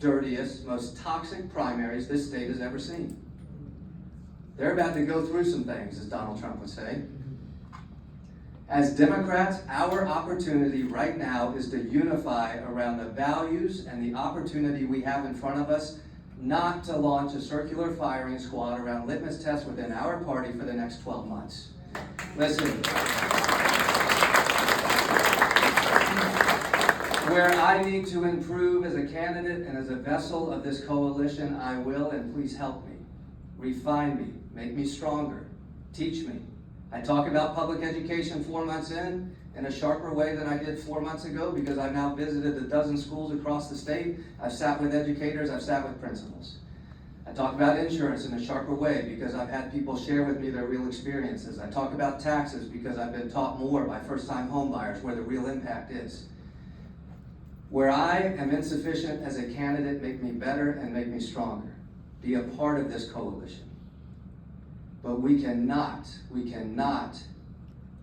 dirtiest, most toxic primaries this state has ever seen. They're about to go through some things, as Donald Trump would say. As Democrats, our opportunity right now is to unify around the values and the opportunity we have in front of us, not to launch a circular firing squad around litmus tests within our party for the next 12 months. Listen, where I need to improve as a candidate and as a vessel of this coalition, I will, and please help me, refine me, make me stronger, teach me. I talk about public education 4 months in a sharper way than I did 4 months ago, because I've now visited a dozen schools across the state. I've sat with educators, I've sat with principals. I talk about insurance in a sharper way because I've had people share with me their real experiences. I talk about taxes because I've been taught more by first-time home buyers where the real impact is. Where I am insufficient as a candidate, make me better and make me stronger. Be a part of this coalition. But we cannot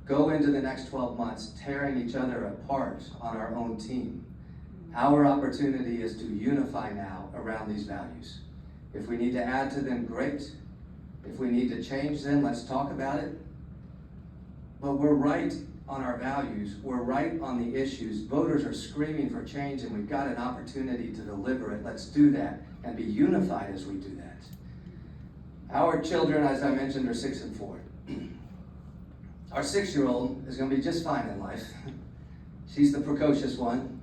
go into the next 12 months tearing each other apart on our own team. Our opportunity is to unify now around these values. If we need to add to them, great. If we need to change them, let's talk about it. But we're right on our values. We're right on the issues. Voters are screaming for change, and we've got an opportunity to deliver it. Let's do that and be unified as we do that. Our children, as I mentioned, are 6 and 4. Our 6-year-old is going to be just fine in life. She's the precocious one.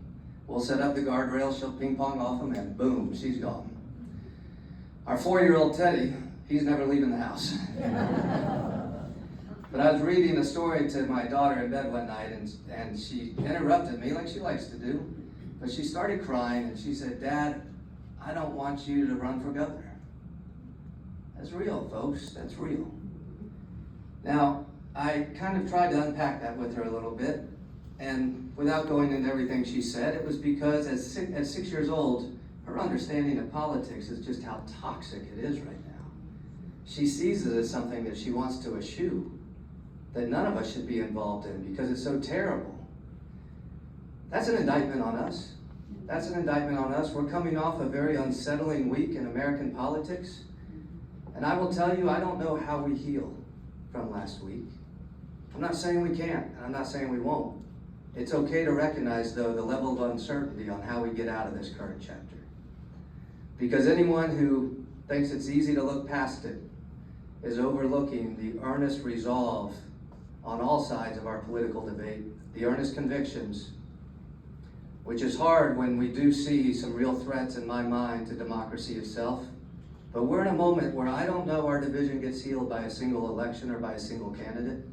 We'll set up the guardrails, she'll ping pong off them, and boom, she's gone. Our 4-year-old Teddy, he's never leaving the house. But I was reading a story to my daughter in bed one night, and she interrupted me like she likes to do. But she started crying, and she said, "Dad, I don't want you to run for governor." That's real, folks. That's real. Now, I kind of tried to unpack that with her a little bit, and without going into everything she said, it was because at 6 years old, her understanding of politics is just how toxic it is right now. She sees it as something that she wants to eschew, that none of us should be involved in because it's so terrible. That's an indictment on us. That's an indictment on us. We're coming off a very unsettling week in American politics. And I will tell you, I don't know how we heal from last week. I'm not saying we can't, and I'm not saying we won't. It's okay to recognize, though, the level of uncertainty on how we get out of this current chapter. Because anyone who thinks it's easy to look past it is overlooking the earnest resolve on all sides of our political debate, the earnest convictions, which is hard when we do see some real threats in my mind to democracy itself. But we're in a moment where I don't know our division gets healed by a single election or by a single candidate.